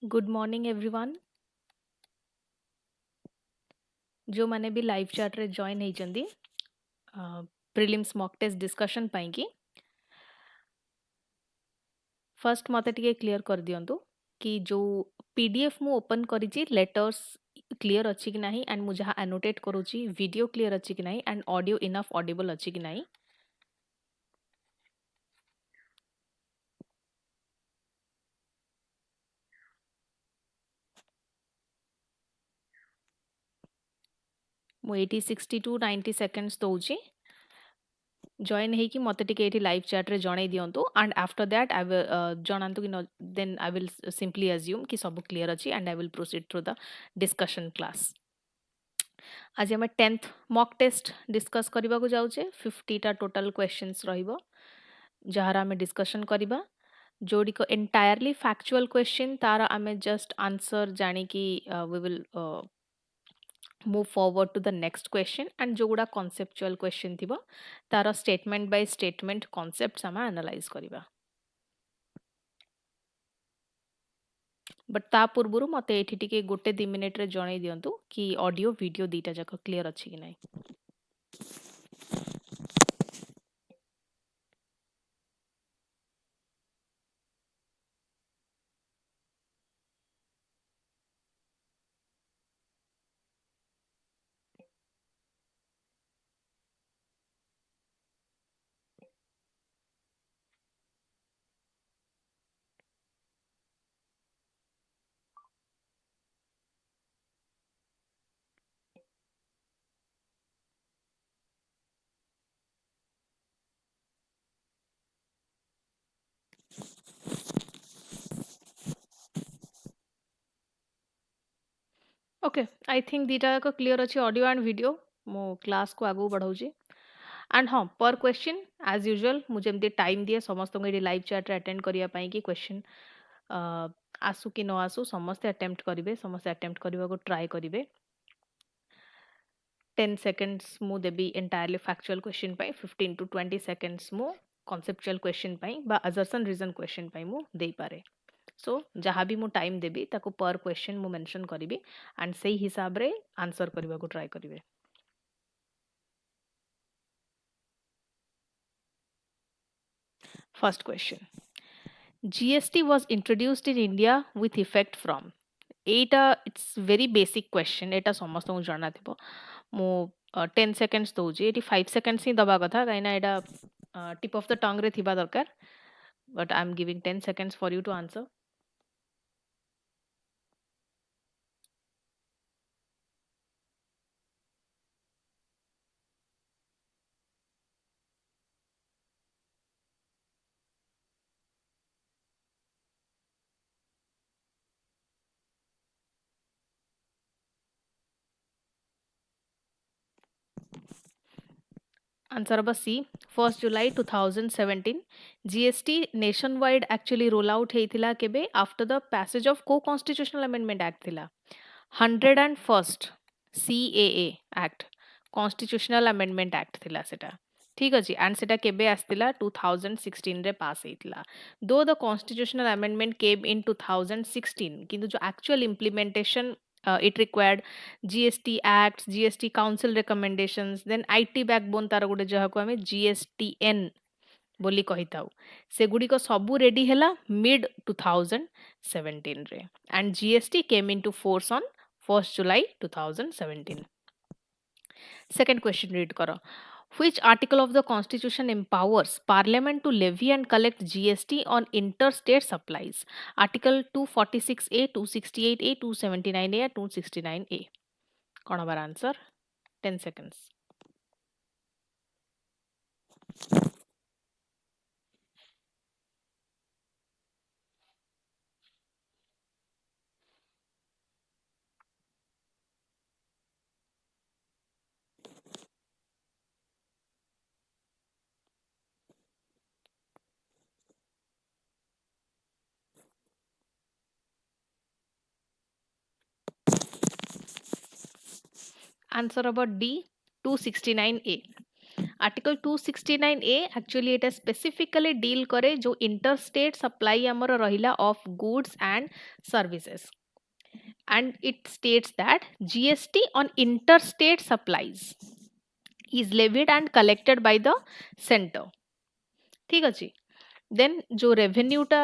Good morning everyone जो माने भी लाइव चैट रे जॉइन होइचंदी प्रिलिम्स मॉक टेस्ट डिस्कशन पाई की फर्स्ट मते टिके क्लियर कर दियंतु कि जो पीडीएफ मु ओपन करिछि लेटर्स क्लियर अछि कि नाही एंड मु जहा एनोटेट करूछि वीडियो क्लियर अछि कि नाही एंड ऑडियो इनफ ऑडिबल अछि कि नाही मु 80 60 टू 90 सेकंड्स दउछि जॉइन है कि मते टिके एठी लाइव चैट रे जणाई दियंतु and after that I will जणांतु कि then I will simply assume कि सब क्लियर अछि and I will proceed through the discussion class आज आम 10th मॉक टेस्ट डिस्कस करने को जाऊे 50टा टोटल क्वेश्चंस रहिबो जहार आम डिस्कशन करबा जोड़ी को एंटायरली फैक्चुअल क्वेश्चन तार आम जस्ट आंसर जानी कि we will move forward to the next question and जो गुड़ा कॉन्सेप्चुअल क्वेश्चन थिबो तार स्टेटमेंट बाय स्टेटमेंट कॉन्सेप्ट्स आम एनालाइज करबा बट ता पूर्वरु मते एठी टिके गोटे 2 मिनिट रे जणाई दियंतु कि ऑडियो वीडियो दीटा जाक क्लियर अछि कि नाही ओके आई थिंक दीटा जाक क्लियर अछि ऑडियो एंड वीडियो मो क्लास को आगु बढ़ाउछि एंड हाँ पर क्वेश्चन एज यूजुअल मुझे एमती टाइम दिए समस्त को लाइव चैट रे अटेंड करिया पई कि क्वेश्चन आसु कि न आसु समस्त अटेम्प्ट करिवे समस्त अटेम्प्ट करबा को ट्राई करिवे 10 सेकंड्स मु देबी एंटायरली फैक्चुअल क्वेश्चन पई 15 टू 20 सेकंड्स मु कॉन्सेप्चुअल क्वेश्चन पई बा अजर्सन रीजन क्वेश्चन पई मु देई पारे सो जहाँ भी मु टाइम देबी ताको पर क्वेश्चन मु मेंशन करिवि एंड सही हिसाब रे आंसर करबा को ट्राई करिवे first question GST was introduced in India with effect from Etah it's very basic question एटा समस्त को जाना थिबो मु 10 सेकंड्स दउजी एटी 5 सेकंड्स ही दबा कथा काइना एटा टिप ऑफ द टंग रे थिबा दरकार but I am giving 10 seconds for you to answer Answer number C. 1st July 2017. GST nationwide actually roll out ହେଇଥିଲା କେବେ after the passage of co-constitutional amendment act ଥିଲା 101st CAA act constitutional amendment act ଥିଲା ସେଟା ठीक अछि and सेटा केबे आस्तिला 2016 रे पास ହେଇଥିଲା though the constitutional amendment came in 2016 किंतु जो actual implementation it required GST Acts, GST Council recommendations, then IT backbone तार गोटे जहाको आमे GSTN बोली कहिताउ सेगुडी को सबू रेडी हैला मिड 2017 रे and GST came into force on 1st July 2017. Second question read करो. Which article of the Constitution empowers Parliament to levy and collect GST on interstate supplies? Article 246A, 268A, 279A, 269A. कौन हमारा answer 10 seconds. Answer about D 269A. Article 269A actually Etah specifically deal करे जो interstate supply हमर रहिला of goods and services and it states that GST on interstate supplies is levied and collected by the center. ठीक अछि. Then जो revenue टा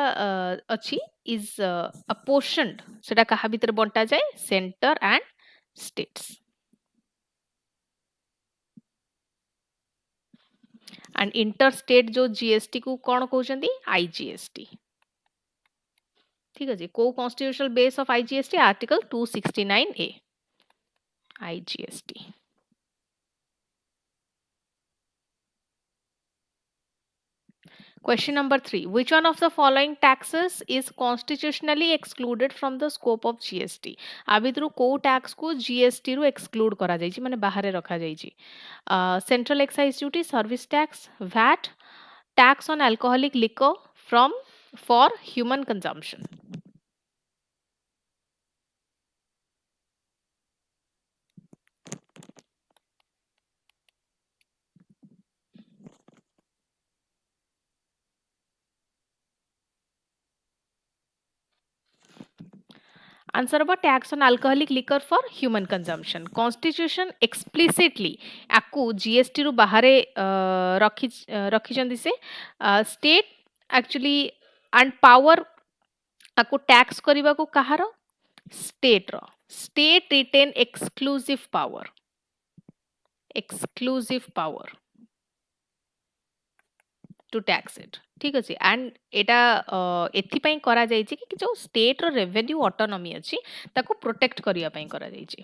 अछि is apportioned सेटा कहा भीतर बंटा जाए center and states. And interstate जो GST को कौन कहउचंदी IGST. ठीक अछि. को constitutional base of IGST article 269A IGST. Question number 3. Which one of the following taxes is constitutionally excluded from the scope of GST? आ भितरु को टैक्स को GST रु exclude करा जाइछि माने बाहरे रखा जाइछि. Central excise duty, service tax, VAT, tax on alcoholic liquor for human consumption. Answer about tax on alcoholic liquor for human consumption. Constitution explicitly आकु GST रु बाहरे रखिचंदी से state actually and power आकु tax करिबा को कहार state row state retain exclusive power to tax it. ठीक अछि. And एटा एथि पई करा जाइछि कि जो स्टेट रो रेवेन्यू ऑटोनॉमी अछि ताको प्रोटेक्ट करिया पई करा जाइछि.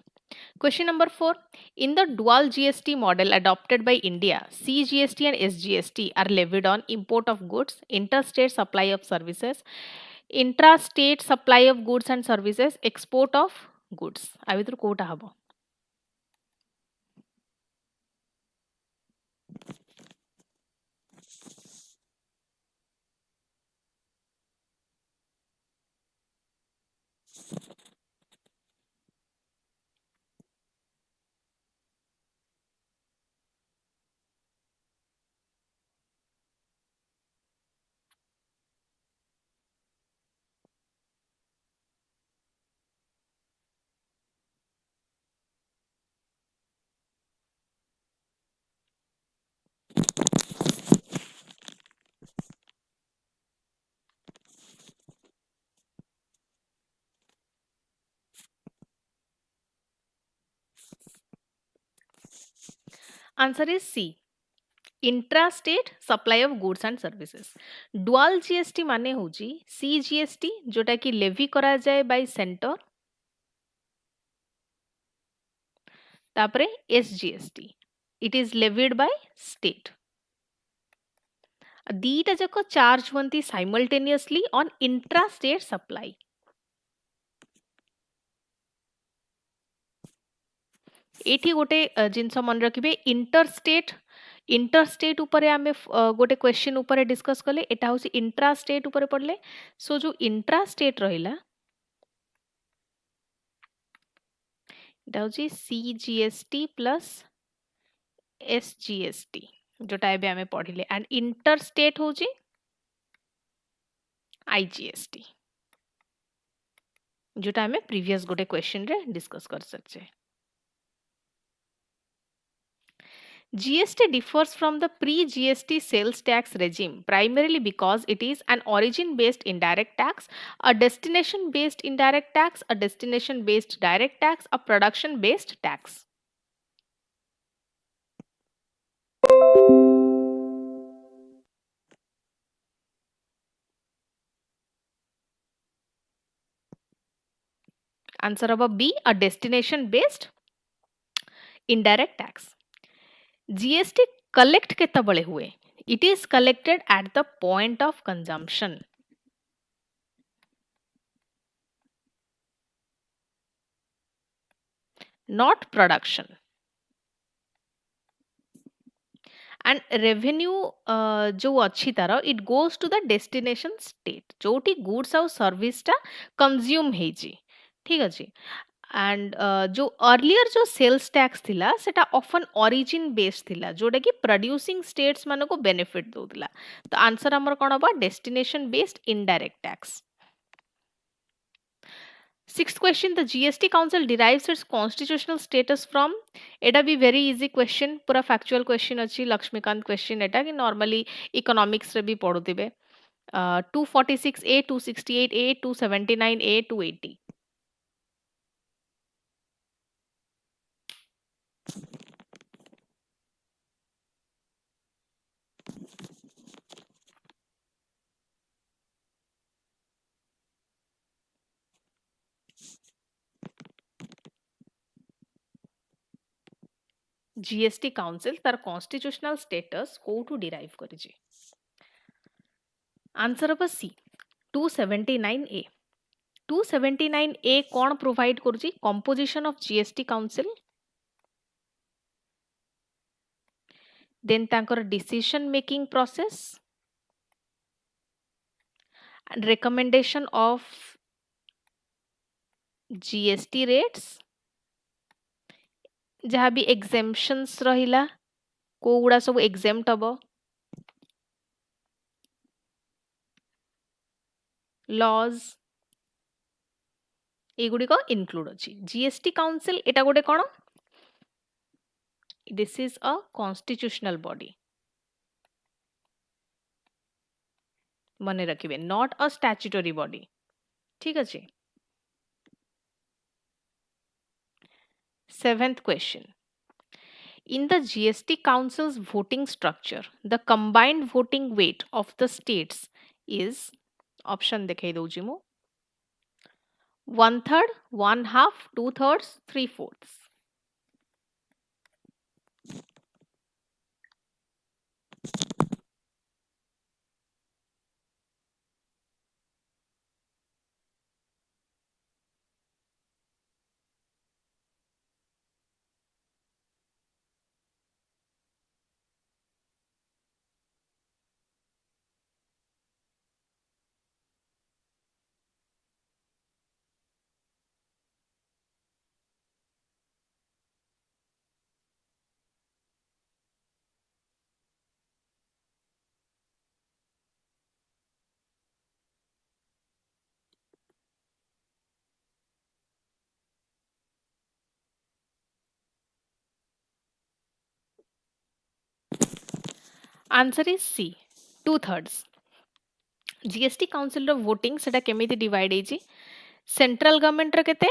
Question number 4. In the dual GST model adopted by India, CGST and SGST are levied on import of goods, interstate supply of services, intrastate supply of goods and services, export of goods. आ भितर कोटा हबो? Answer is C. Intrastate supply of goods and services. Dual GST माने होजी CGST जोटा कि levy करा जाए by center, तापरे SGST it is levied by state. दीटा जको charge हुंती simultaneously on intrastate supply. एठी गोटे जिनस मन रखिबे इंटरस्टेट उपरे आमे गोटे क्वेश्चन उपरे डिस्कस कले एटा होसी इंट्रास्टेट उपरे पड़ले. सो जो इंट्रास्टेट रहिला एटा होसी CGST प्लस SGST जोटा एबे आमे पढ़िले. एंड इंटरस्टेट होची IGST जोटा आमे प्रीवियस गोटे क्वेश्चन रे डिस्कस कर सकछे. GST differs from the pre-GST sales tax regime primarily because it is an origin-based indirect tax, a destination-based indirect tax, a destination-based direct tax, a production-based tax. Answer of B, a destination-based indirect tax. GST collect केतबळे हुए? It is collected at the point of consumption. Not production. And revenue जो अच्छी तार it goes to the destination state जोटी goods और service टा consume hazy. ठीक अछि. And जो earlier जो सेल्स टैक्स थिला सेटा ऑफन ओरिजिन बेस्ड थिला जोटा कि प्रोड्यूसिंग स्टेट्स मानको को बेनिफिट दोतिला तो आंसर हमर कोन बा destination based indirect tax. Sixth question, the GST Council derives its constitutional status from. Eta भी very easy question, पूरा factual question अच्छी लक्ष्मीकांत question एटा कि normally economics रे भी पढ़ुथिबे. 246A, 268A, 279A, 280. GST Council तार constitutional status कोठु derive करिछि. Answer of C, 279A. 279A कौन provide करुछि? Composition of GST Council, then तांकर decision making process and recommendation of GST rates, जहाँ भी exemptions रहिला कोउडा सब exempt हबो, laws एगुडी को include अछि. GST Council एटा गोटे कोन? This is a constitutional body. मने रखिबे, not a statutory body. ठीक अछि. Seventh question. In the GST Council's voting structure, the combined voting weight of the states is, option देखेइ दउछि मु, 1/3, 1/2, 2/3, 3/4. Answer is C, 2/3. GST Council ର voting सेटा केमिति divide हेछि? Central government र केते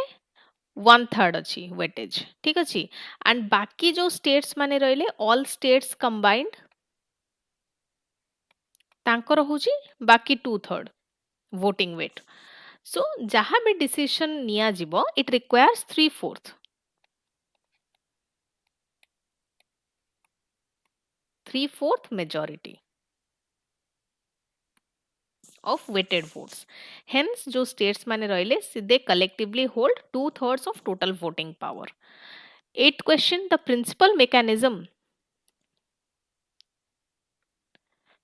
1/3 अछि weightage. ठीक अछि. एंड बाकी जो स्टेट्स माने रहले ऑल स्टेट्स कंबाइंड तांकर होछि बाकी 2/3 voting weight. So जहाँ भी decision निया जिवो it requires 3/4. 3/4 majority of weighted votes. Hence जो states माने रहले they collectively hold 2/3 of total voting power. Eighth question, the principal mechanism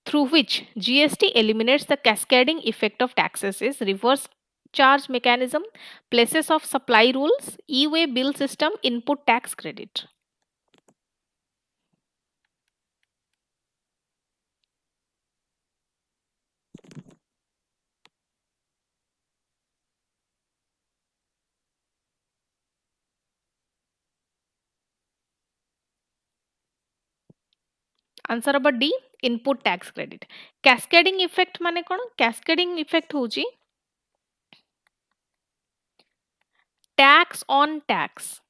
through which GST eliminates the cascading effect of taxes is reverse charge mechanism, places of supply rules, e-way bill system, input tax credit. Answer अब D, input tax credit. Cascading effect माने कोन? Cascading effect होची tax on tax.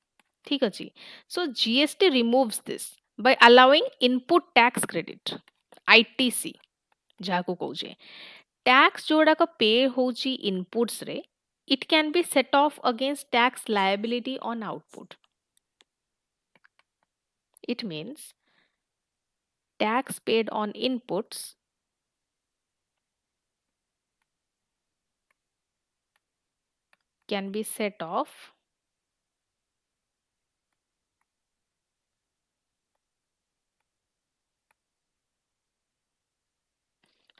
ठीक अछि. So GST removes this by allowing input tax credit, ITC जाको कहूचे. Tax जोड़ा को पे होची इनपुट्स रे, it can be set off against tax liability on output. It means tax paid on inputs can be set off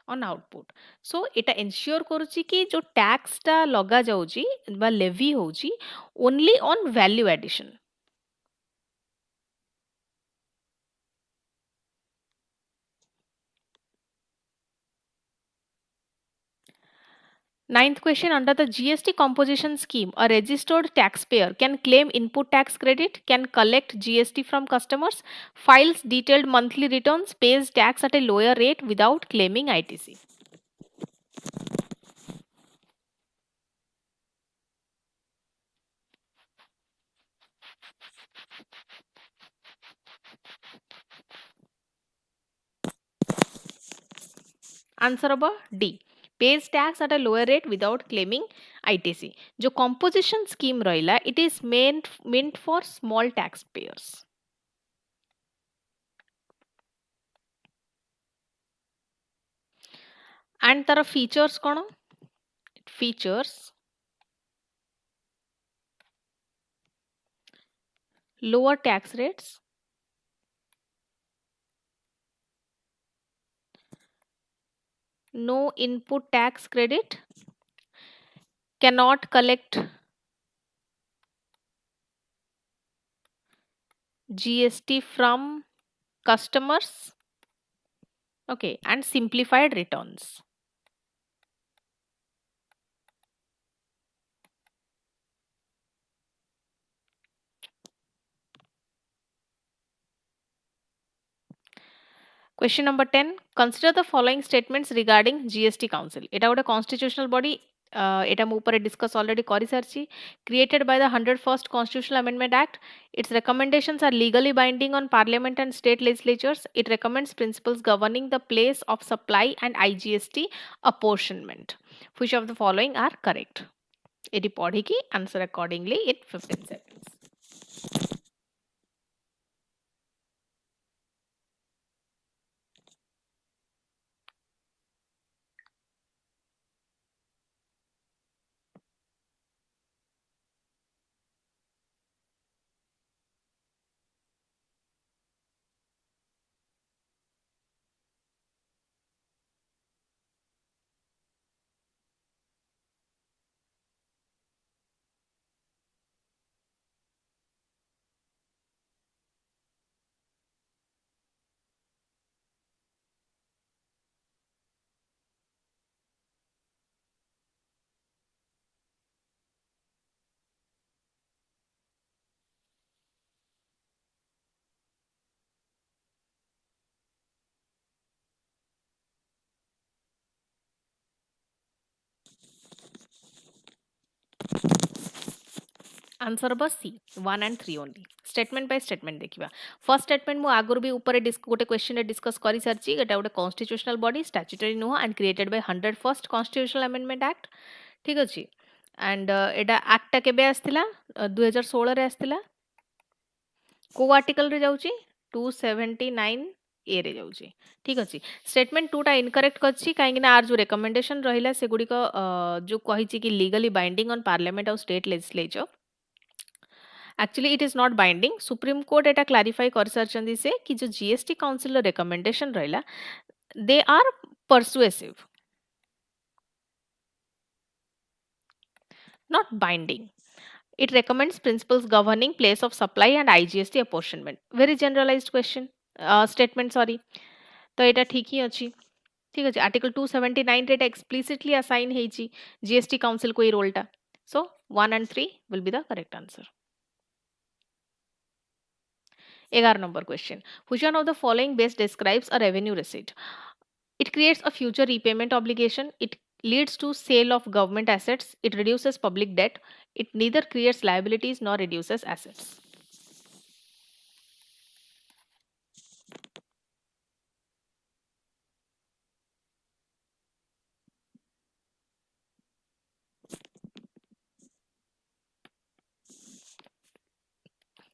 on output. So এটা ensure କରୁଛି କି जो tax ଟା ଲଗା ଯାଉଛି ବା levy ହଉଛି only on value addition. Ninth question, under the GST composition scheme, a registered taxpayer can claim input tax credit, can collect GST from customers, files detailed monthly returns, pays tax at a lower rate without claiming ITC. Answer होगा D. Pays tax at a lower rate without claiming ITC. जो composition scheme रहिला, it is meant for small taxpayers. And तार features कौन? It features lower tax rates, no input tax credit, cannot collect GST from customers, okay, and simplified returns. Question number 10. Consider the following statements regarding GST Council. এটা ଗୋଟେ constitutional body. এটা ମୁଁ ଉପରେ discuss already କରିସାରିଛି. Created by the 101st Constitutional Amendment Act. Its recommendations are legally binding on Parliament and state legislatures. It recommends principles governing the place of supply and IGST apportionment. Which of the following are correct? ଏଠି ପଢିକି answer accordingly in 15 seconds. Answer बस सी 1 and 3 only statement by statement देखिबा first statement मु आगुर भी ऊपर गोटे question रे discuss करि सारची एटा गोटे कॉन्स्टिट्यूशनल बॉडी स्टैट्यूटरी नुह and created by 101st constitutional amendment act ठीक अछि एंड एटा एक्ट केबे आस्थिला 2016 रे आस्थिला को आर्टिकल रे जाउची 279 ए रे जाउची ठीक अछि स्टेटमेंट 2 टा इनकरेक्ट करछि काहेकि ना आर जो रिकमेंडेशन रहिला से गुडी को जो कहिछि कि लीगली बाइंडिंग ऑन पार्लियामेंट और state legislature actually it is not binding Supreme Court एटा क्लारिफाई कर सारचंदी से कि जो जीएसटी काउंसिल रिकमेंडेशन रहिला they are persuasive not binding. It recommends principles governing place of supply and IGST apportionment. Very generalized question statement sorry. तो एटा ठीक ही अछि ठीक अछि आर्टिकल 279 रे explicitly assign हेछि जीएसटी काउंसिल को ई रोलटा so 1 and 3 will be the correct answer. 11 number question. Which one of the following best describes a revenue receipt? It creates a future repayment obligation. It leads to sale of government assets. It reduces public debt. It neither creates liabilities nor reduces assets.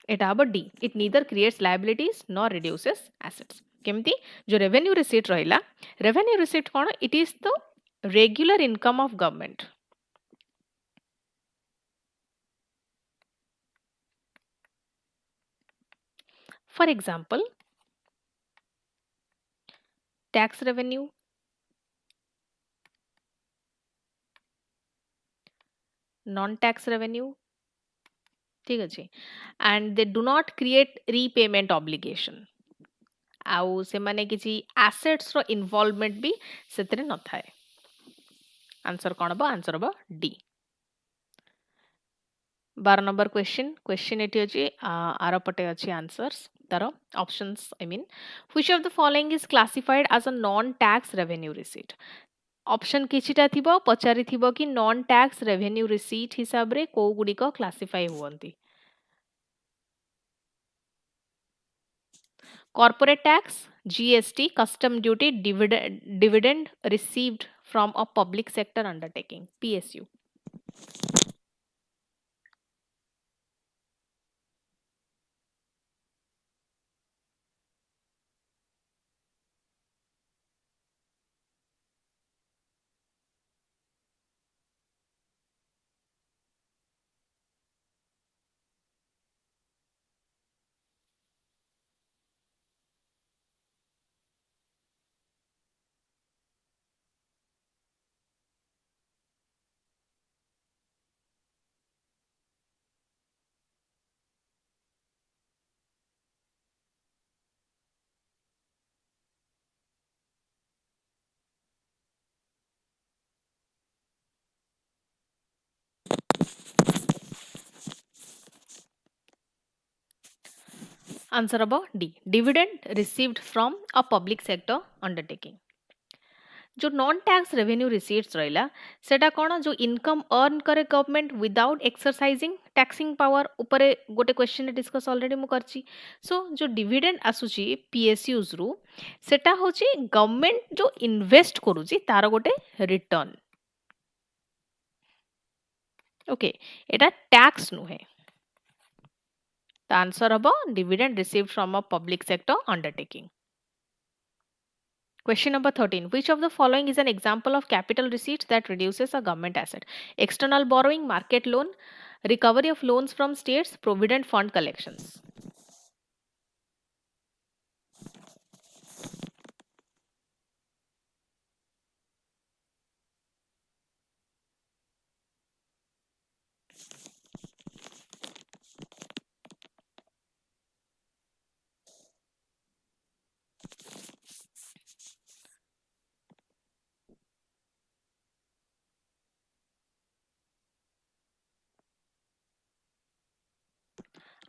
एटा अब D it neither creates liabilities nor reduces assets केमती जो revenue receipt रहिला revenue receipt cone it is the regular income of government for example tax revenue non tax revenue, ठीक ଅଛି, and they do not create repayment obligation, ଆଉ ସେମାନେ କିଛି assets ର involvement ବି ସେଥିରେ ନଥାଏ। आंसर कौन हबो? आंसर हबो डी। 12 नंबर क्वेश्चन एटी अछि आर पटे अछि आंसर्स तार options I mean which of the following is classified as a non tax revenue receipt. Option किछिटा थिबो पचारि थिबो कि नॉन टैक्स रेवेन्यू रिसीट हिसाब रे को गुडी को क्लासिफाई हुवंती। Corporate tax, GST, custom duty, dividend received from a public sector undertaking, PSU. Answer हबो D, dividend received from a public sector undertaking. जो नॉन टैक्स रेवेन्यू रिसीट्स रहिला सेटा कोन जो इनकम अर्न करे government without exercising taxing power ऊपर गोटे question discuss already मु करची। सो जो डिविडेंड आसुची पीएसयूज रु सेटा होची गवर्नमेंट जो इन्वेस्ट करूची तार गोटे रिटर्न। ओके, एटा टैक्स नुहे। The answer about dividend received from a public sector undertaking. Question number 13. Which of the following is an example of capital receipts that reduces a government asset? External borrowing, market loan, recovery of loans from states, provident fund collections.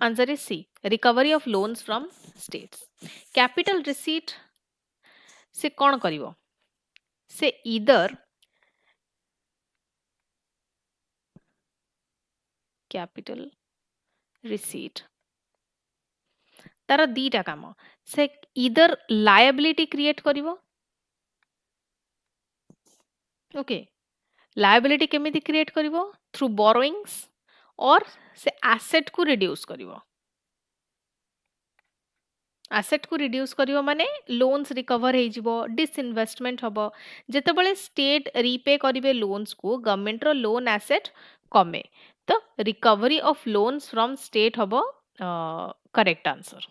Answer is C. Recovery of loans from states. Capital receipt से कौन करिवो? से either capital receipt तार दीटा काम से either liability create करिवो। Okay, liability केमिति create करिवो? Through borrowings और से एसेट को रिड्यूस करिवो। एसेट को रिड्यूस करिवो माने लोन्स रिकवर हे जिवो, डिसइन्वेस्टमेंट हबो। जेतेबेले स्टेट रीपे करिवे लोन्स को गवर्नमेंट रो लोन एसेट कमे, तो recovery of loans from state हबो correct answer.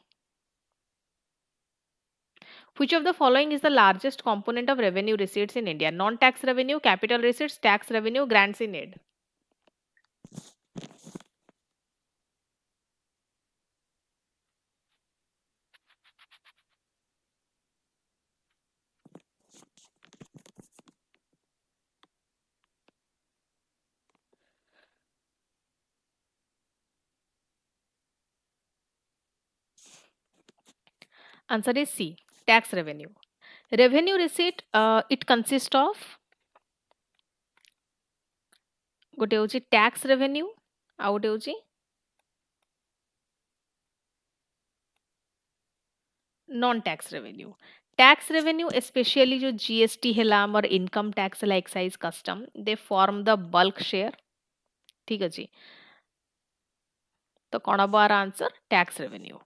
Which of the following is the largest component of revenue receipts in India? Non-tax revenue, capital receipts, tax revenue, grants in aid. Answer is C. Tax revenue. Revenue receipt it consists of गोटे होची tax revenue आ गोटे होची non tax revenue. Tax revenue specially जो GST है हमर income tax है excise custom they form the bulk share, ठीक अछि। तो कौन हबो आर answer? Tax revenue.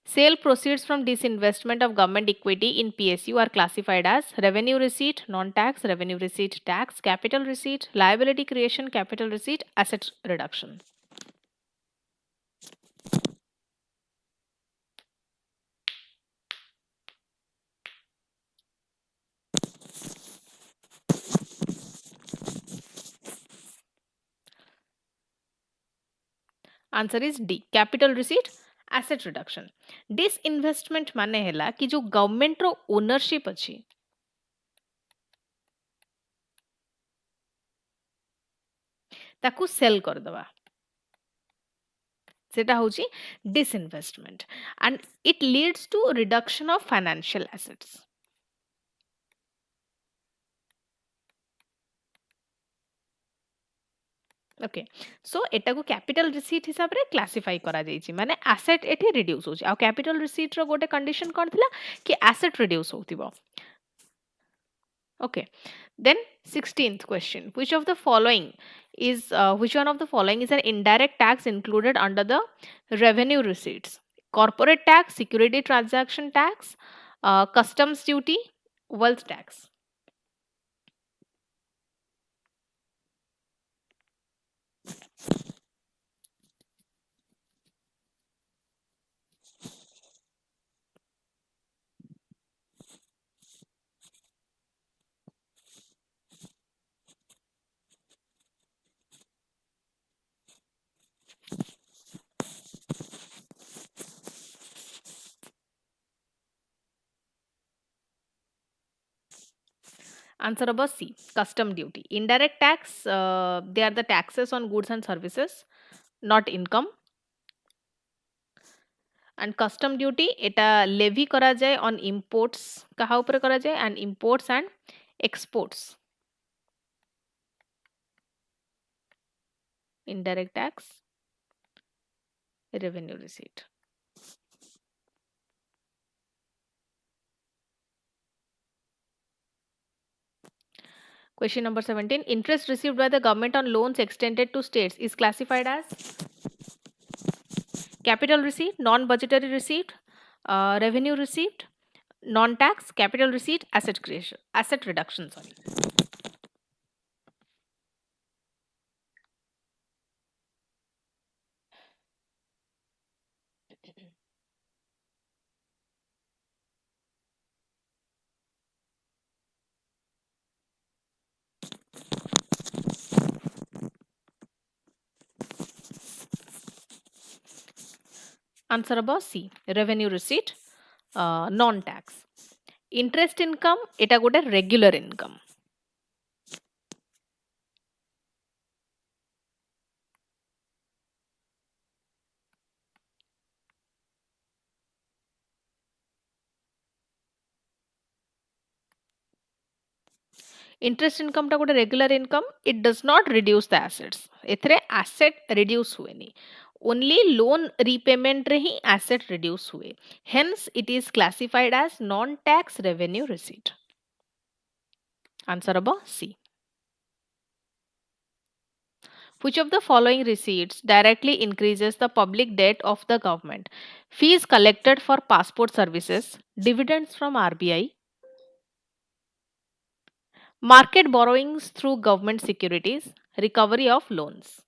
Sale proceeds from disinvestment of government equity in PSU are classified as revenue receipt, non-tax, revenue receipt, tax, capital receipt, liability creation, capital receipt, asset reduction. Answer is D capital receipt asset reduction disinvestment माने हैला कि जो government रो ownership अछि ताकू cell कर दवा सेटा होची disinvestment and it leads to reduction of financial assets okay so एटा को कैपिटल रिसीट हिसाब रे क्लासिफाई करा जाईची माने एसेट एठी रिड्यूस होची आ कैपिटल रिसीट रो गोटे कंडीशन कोन थिला कि एसेट रिड्यूस होतिबो okay then 16th question which one of the following is an indirect tax included under the revenue receipts corporate tax security transaction tax customs duty wealth tax answer about C custom duty indirect tax they are the taxes on goods and services not income and custom duty eta levy kara jaye on imports kaha upare kara jaye and imports and exports indirect tax revenue receipt question number 17 interest received by the government on loans extended to states is classified as capital receipt non budgetary receipt revenue receipt non tax capital receipt asset creation asset reduction sorry answer about C revenue receipt non tax interest income eta gote regular income interest income टा गोटे regular income it does not reduce the assets एथरे asset reduce हुएनी only loan repayment रे ही asset reduce हुए hence it is classified as non tax revenue receipt answer about C which of the following receipts directly increases the public debt of the government fees collected for passport services dividends from RBI market borrowings through government securities recovery of loans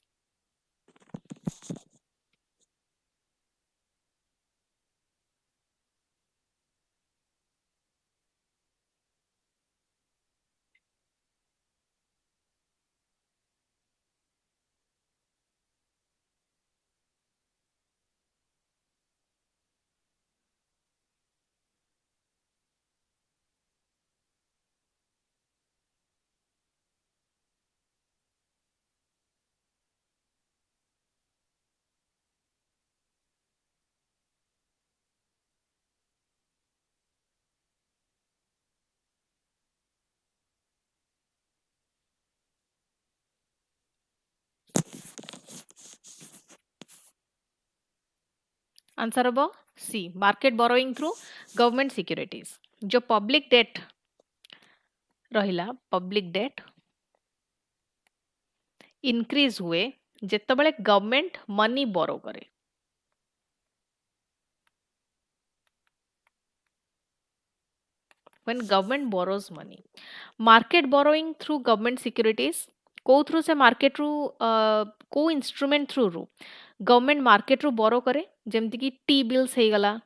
answer अब C market borrowing through government securities जो public debt रहिला public debt increase हुए जेतेबेले government money borrow करे when government borrows money market borrowing through government securities को through से market रू को इंस्ट्रूमेंट थ्रू रू गवर्नमेंट मार्केट रू बोरो करे जेमति कि टी बिल्स हे गला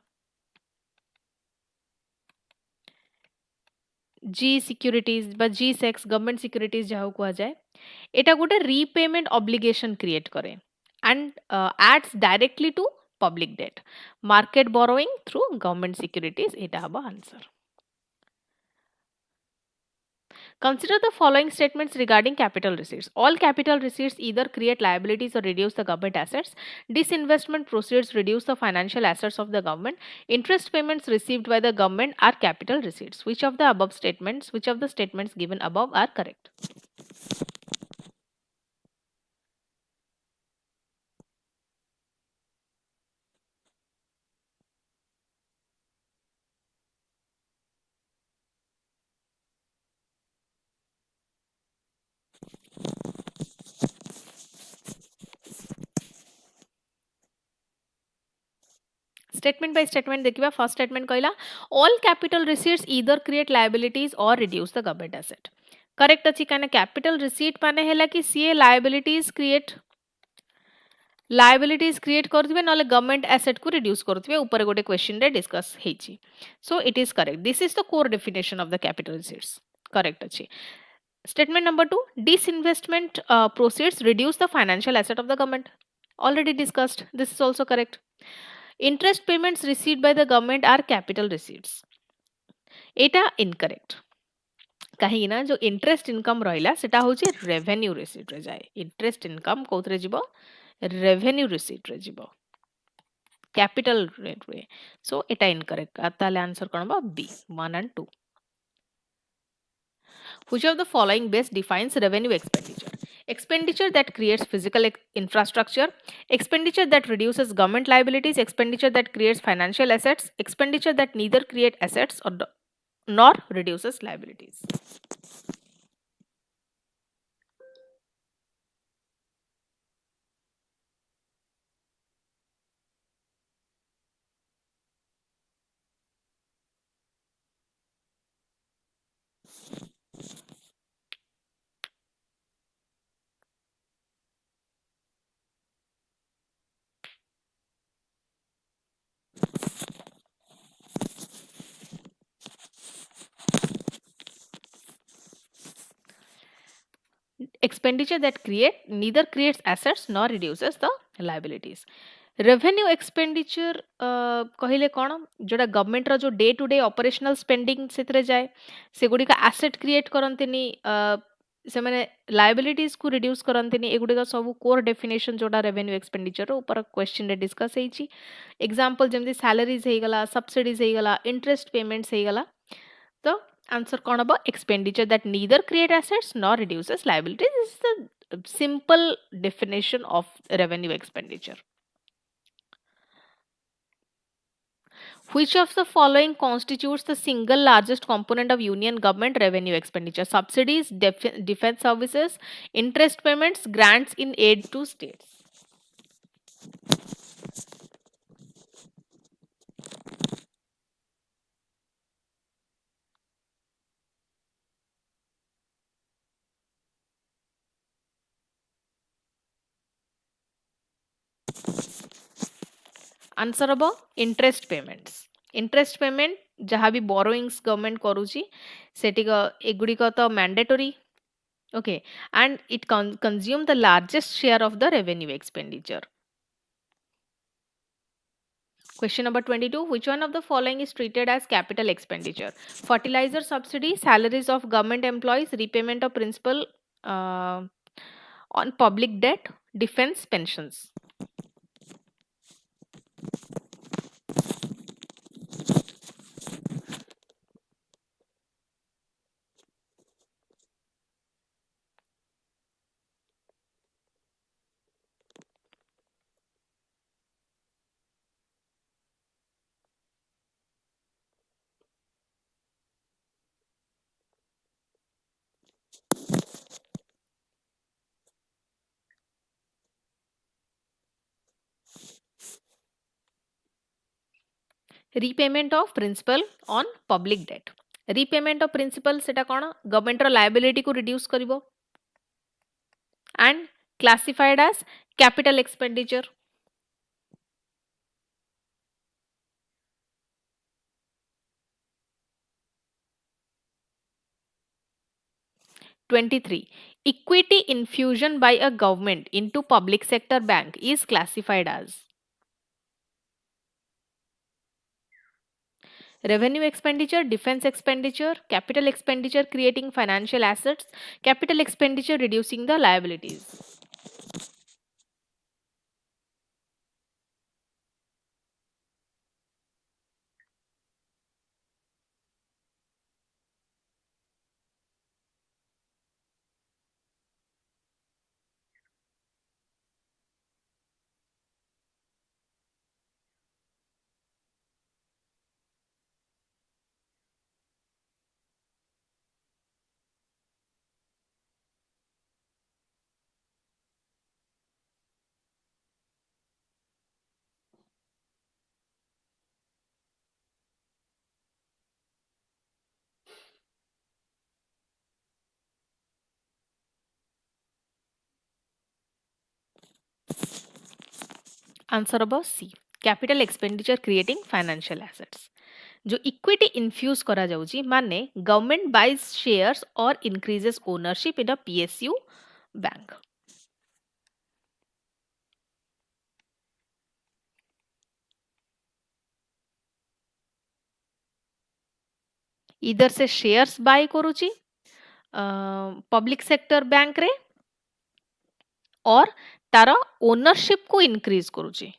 जी सिक्यूरिटीज बा जी सेक्स गवर्नमेंट सिक्यूरिटीज जहाँ को जाए एटा गोटे रीपेमेंट ऑब्लिगेशन क्रिएट करे and adds directly to public debt. Market borrowing through government securities, eta haba answer. Consider the following statements regarding capital receipts. All capital receipts either create liabilities or reduce the government assets. Disinvestment proceeds reduce the financial assets of the government. Interest payments received by the government are capital receipts. Which of the statements given above are correct? Statement by statement देखिबा. First statement कहला all capital receipts either create liabilities or reduce the government asset. Correct अछि काने capital receipt माने हैला कि CA liabilities create करथिबे नले government asset को reduce करथिबे. ऊपर गोटे question रे discuss हेछि. So it is correct. This is the core definition of the capital receipts. Correct अछि. Statement number 2, disinvestment proceeds reduce the financial asset of the government. Already discussed. This is also correct. Interest payments received by the government are capital receipts. Etah incorrect. कहीं ना जो interest income रहिला सेटा होची revenue receipt रे जाए. Interest income कोथरे जिवो revenue receipt रे जिवो कैपिटल रेट रे. सो एटा इनकरेक्ट. ताले आंसर कोन बा B 1 and 2. Which of the following best defines revenue expenditure? Expenditure that creates physical infrastructure, expenditure that reduces government liabilities, expenditure that creates financial assets, expenditure that neither create assets or nor reduces liabilities. Expenditure that neither creates assets nor reduces the liabilities. Revenue expenditure कहले कौन जोटा government रो जो day to day operational spending से जाए से गुडी का asset create करंतिनी से माने लायबिलिटीज को रिड्यूस करंतिनी एगुडी का सब कोर डेफिनेशन जोटा रेवेन्यू एक्सपेंडिचर ऊपर क्वेश्चन रे डिस्कस हेची. एग्जांपल जेमति सैलरीज हे गला, सब्सिडीज हे गला, इंटरेस्ट पेमेंट्स हे गला. तो आंसर कौन हम expenditure that neither create assets nor reduces liabilities. This is the simple definition of revenue expenditure. Which of the following constitutes the single largest component of union government revenue expenditure? Subsidies, defense services, interest payments, grants in aid to states. Answer about interest payments. Interest payment जहाँ भी borrowings government करूची सेटी का एगुड़ी का तो mandatory. Okay, and it consume the largest share of the revenue expenditure. Question number 22. Which one of the following is treated as capital expenditure? Fertilizer subsidy, salaries of government employees, repayment of principal on public debt, defense pensions. Repayment of principal on public debt. Repayment of principal सेटा कौन government रो liability को reduce करिवो and classified as capital expenditure. 23. Equity infusion by a government into public sector bank is classified as revenue expenditure, defense expenditure, capital expenditure creating financial assets, capital expenditure reducing the liabilities. Answer अब C capital expenditure creating financial assets जो equity infuse करा जाउची माने government buys shares और increases ownership in a PSU bank इधर से shares buy करूची public sector bank रे और तार ओनरशिप को इंक्रीज करूची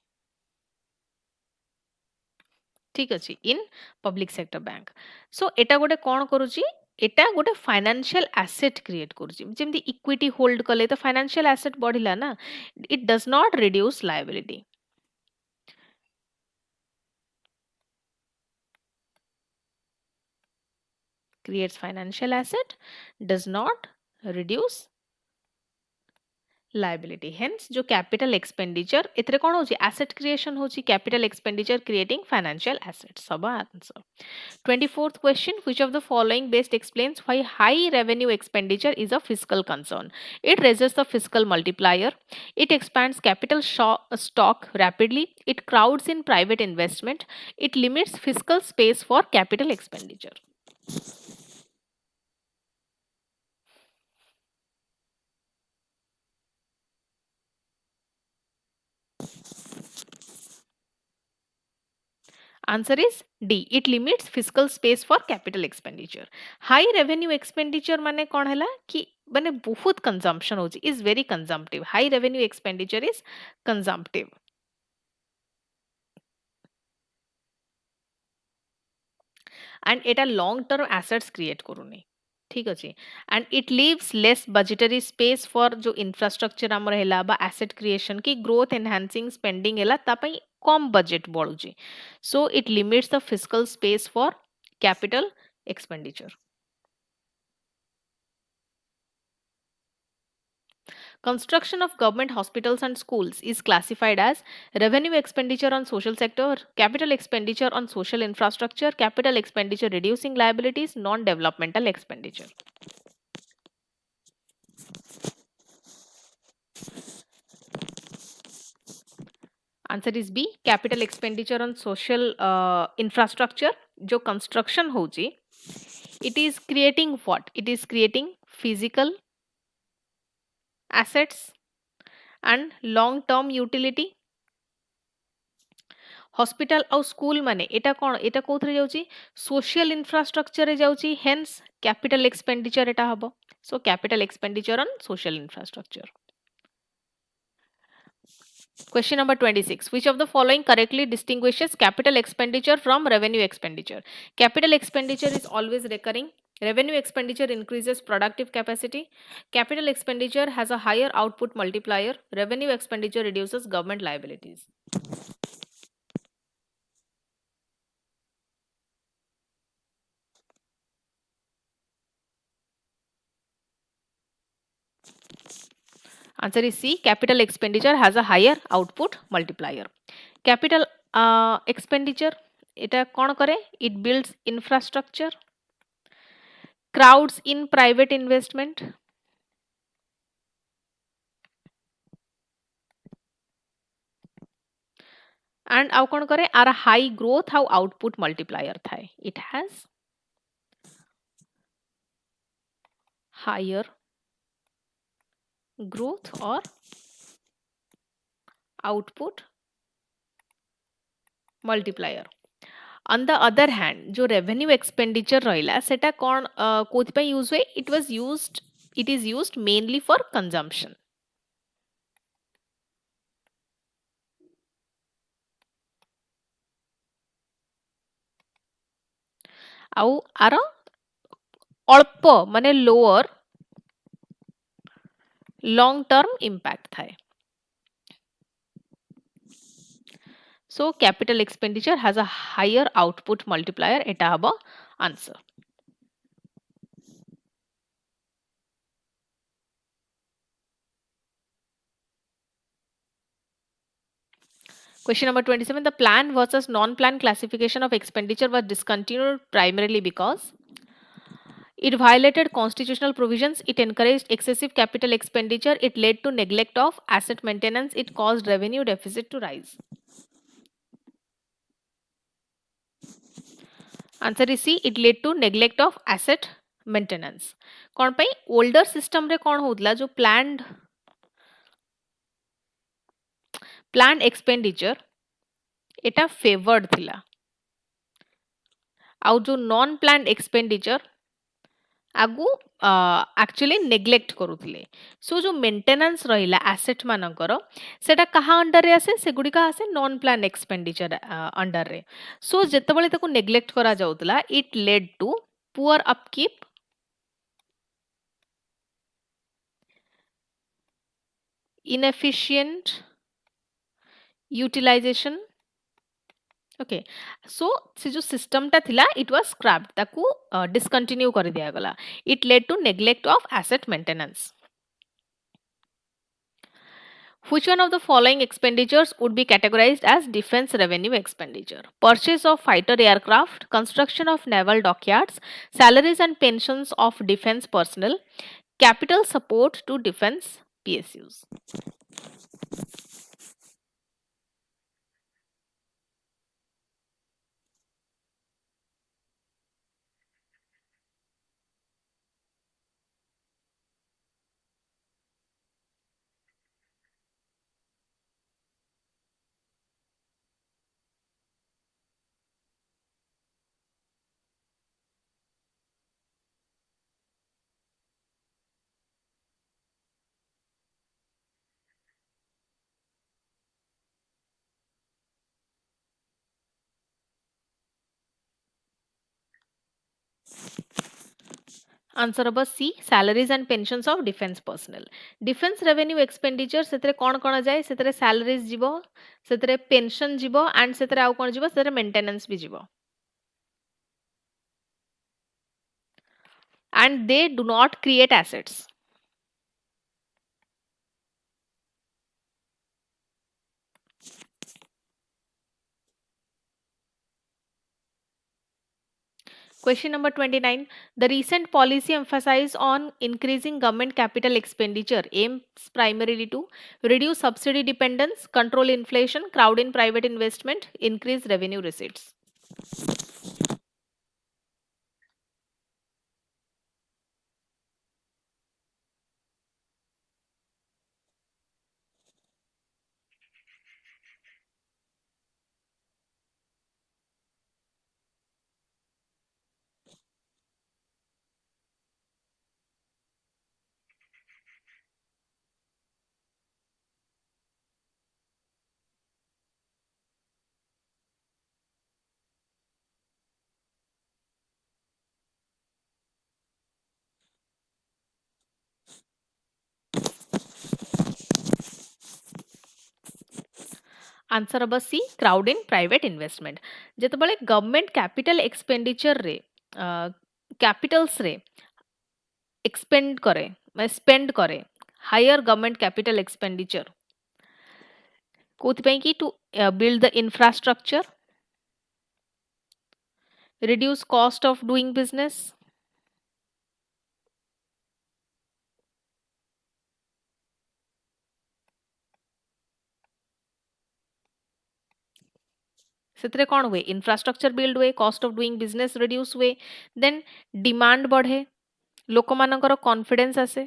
ठीक अछि in public sector bank so एटा गोटे कोन करूची एटा गोटे फाइनेंशियल एसेट क्रिएट करूची जेमती इक्विटी होल्ड कले तो फाइनेंशियल एसेट बढ़िला ना it does not reduce liability creates financial asset does not reduce liability hence जो capital expenditure एतरे कौन होची asset creation होची capital expenditure creating financial assets सब answer 24th question which of the following best explains why high revenue expenditure is a fiscal concern it raises the fiscal multiplier it expands capital stock rapidly it crowds in private investment it limits fiscal space for capital expenditure Answer is D. It limits fiscal space for capital expenditure. High revenue expenditure माने कौन हैला कि माने बहुत consumption होची is very consumptive. High revenue expenditure is consumptive. And Etah long term assets create करूनी ठीक अछि and it leaves less budgetary space for जो infrastructure हमर हैला बा asset creation की growth enhancing spending हैला ता पई कम budget बढ़ुची so it limits the fiscal space for capital expenditure construction of government hospitals and schools is classified as revenue expenditure on social sector capital expenditure on social infrastructure capital expenditure reducing liabilities non developmental expenditure answer is B capital expenditure on social infrastructure जो construction होची it is creating what it is creating physical assets and long term utility hospital और school माने एटा कोन एटा कोथरे जाउची social infrastructure रे जाउची hence capital expenditure एटा हबो so capital expenditure on social infrastructure Question number 26. Which of the following correctly distinguishes capital expenditure from revenue expenditure? Capital expenditure is always recurring. Revenue expenditure increases productive capacity. Capital expenditure has a higher output multiplier. Revenue expenditure reduces government liabilities. Answer is C. Capital expenditure has a higher output multiplier. Capital expenditure এটা কোন করে it builds infrastructure crowds in private investment and ଆଉ કોણ કરે R high growth how output multiplier થાય it has higher growth or output multiplier. On the other hand, जो revenue expenditure रहिला सेटा कौन कोथि पे यूज हुए? It is used mainly for consumption. ଆଉ ଆର ଅଳ୍ପ ମାନେ lower long term impact थाए. So capital expenditure has a higher output multiplier. एटा हबो answer. Question number 27. The plan versus non-plan classification of expenditure was discontinued primarily because it violated constitutional provisions, it encouraged excessive capital expenditure, it led to neglect of asset maintenance, it caused revenue deficit to rise. Answer is C. It led to neglect of asset maintenance. कौन पाई older system रे कौन होतला जो planned expenditure एटा favored थिला आउ जो non planned expenditure आगु actually neglect करूथिले. सो जो मेंटेनेंस रहिला एसेट मानकर सेटा कहा अंडर रे आसे? से गुडी का आसे नॉन प्लान एक्सपेंडिचर अंडर रे. सो जेतेबेले ताको नेग्लेक्ट करा जाउतला it led to poor upkeep, inefficient utilization. Okay so से जो सिस्टम टा थिला इट वाज स्क्रैप्ड, ताकू डिसकंटिन्यू कर दिया गला. It led to neglect of asset maintenance. Which one of the following expenditures would be categorized as defense revenue expenditure? Purchase of fighter aircraft, construction of naval dockyards, salaries and pensions of defense personnel, capital support to defense PSUs. Answer हम सी. salaries and pensions of defense personnel. Defense revenue expenditure सेतरे कौन कौन जाए? सेतरे salaries जीवो, सेतरे pension जीवो and सेतरे आउ कौन जीवो? सेतरे maintenance भी जीवो. And they do not create assets. Question number 29. The recent policy emphasis on increasing government capital expenditure aims primarily to reduce subsidy dependence, control inflation, crowd in private investment, increase revenue receipts. Answer हम C. Crowd in private investment. जेतबेले government capital expenditure रे capitals रे expend करे spend करे higher government capital expenditure कोथि की to build the infrastructure, reduce cost of doing business, ସେଥିରେ କ'ଣ ହୁଏ? ଇନଫ୍ରାଷ୍ଟ୍ରକ୍ଚର ବିଲ୍ଡ ହୁଏ, କଷ୍ଟ ଅଫ୍ ଡୁଇଂ ବିଜନେସ୍ ରିଡ୍ୟୁସ୍ ହୁଏ, ଦେନ୍ ଡିମାଣ୍ଡ ବଢ଼େ, ଲୋକମାନଙ୍କର କନଫିଡେନ୍ସ ଆସେ।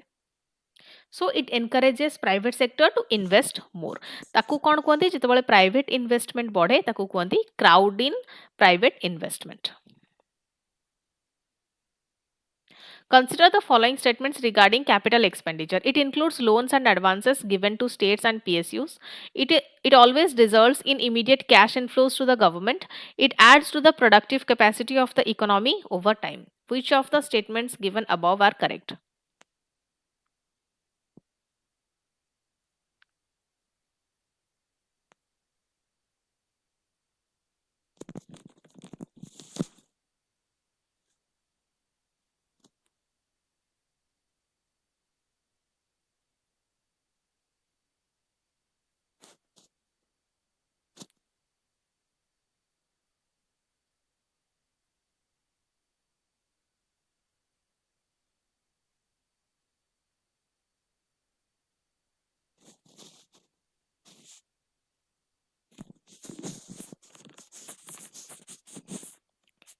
So it encourages private sector to invest more. ତାକୁ କ'ଣ କୁହନ୍ତି ଯେତେବେଳେ ପ୍ରାଇଭେଟ ଇନଭେଷ୍ଟମେଣ୍ଟ ବଢ଼େ ତାକୁ କୁହନ୍ତି crowd in private investment. Consider the following statements regarding capital expenditure. It includes loans and advances given to states and PSUs. It always results in immediate cash inflows to the government. It adds to the productive capacity of the economy over time. Which of the statements given above are correct?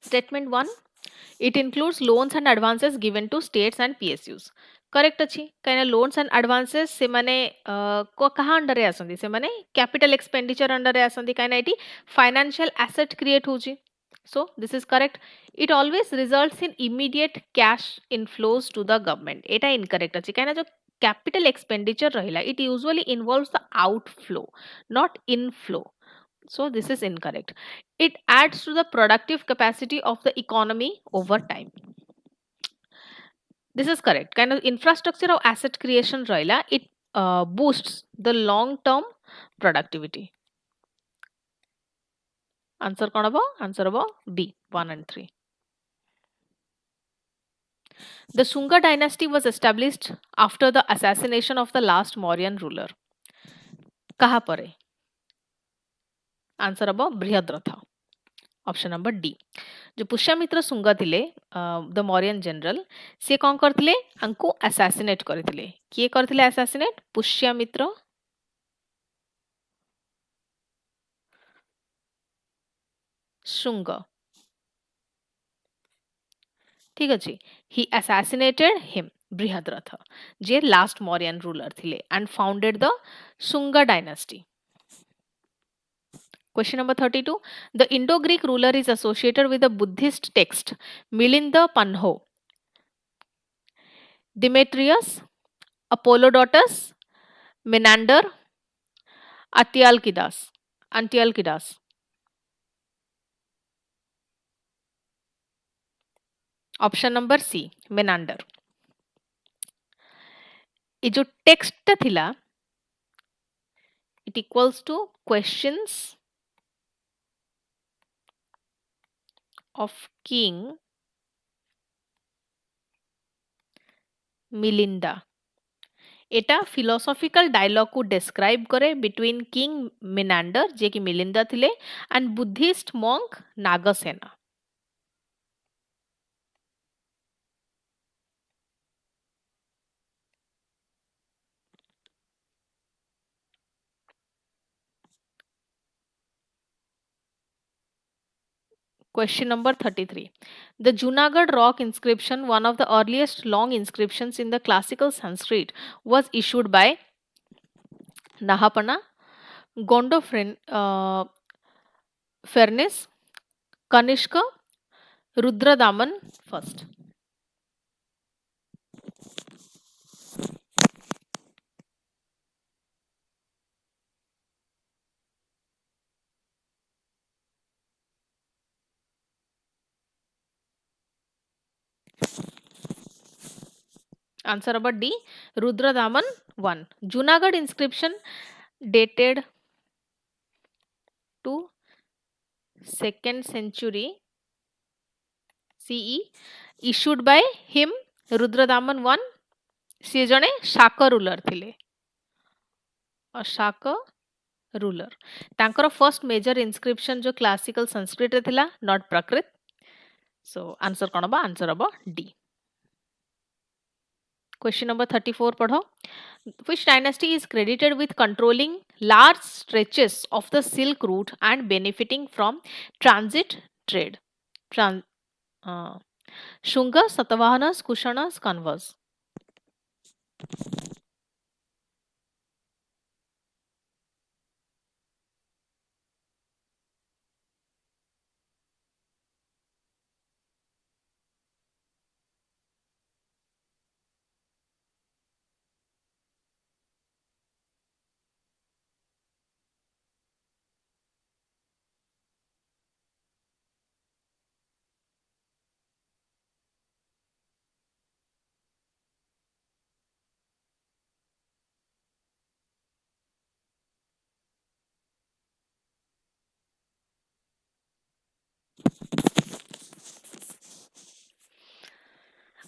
Statement 1. It includes loans and advances given to states and PSUs. Correct अच्छी कहीं loans and advances से माने को कहाँ under आसंदी से माने capital expenditure under आसंदी कहीं एटी फाइनेंशियल एसेट क्रिएट होची. So this is correct. It always results in immediate cash inflows to the government. Etah incorrect अच्छी कहीं जो capital expenditure रहिला it usually involves the outflow not inflow. So this is incorrect. It adds to the productive capacity of the economy over time. This is correct. Kind of infrastructure of asset creation rahila, it boosts the long term productivity. Answer kon habo? Answer habo B 1 and 3. The Sunga dynasty was established after the assassination of the last Mauryan ruler. Kaha pare? Answer habo Brihadratha. Option number D. जो पुष्यमित्र सुंग थिले the Mauryan general से कौन करथिले अंको assassinate करथिले किए करथिले असैसिनेट पुष्यमित्र शुंग ठीक अछि ही assassinated him बृहद्रथ जे लास्ट मौर्यन रूलर थिले and founded the Sunga dynasty. Question number 32. The Indo-Greek ruler is associated with the Buddhist text Milinda Panho, Demetrius, Apollodotus, Menander, Atyalkidas. Antialkidas. Option number C, Menander. ये जो text थिला it equals to questions of King Milinda. एटा philosophical dialogue को describe करे between king Menander जे कि मिलिंदा थिले and Buddhist monk Nagasena. Question number 33. The Junagadh rock inscription, one of the earliest long inscriptions in the classical Sanskrit, was issued by Nahapana, Fernis, Kanishka, Rudradaman first. Answer number D, Rudradaman 1. Junagadh inscription dated to 2nd century CE, issued by him Rudradaman 1. सी जणे शाक ruler थिले शाक ruler तांकर first major इनस्क्रिप्शन जो classical Sanskrit रे थिला not Prakrit. So answer कोन बा answer हबो डी. Question number 34 पढ़ो. Which dynasty is credited with controlling large stretches of the Silk Route and benefiting from transit trade? Shunga, Satavahanas, Kushanas, Kanvas.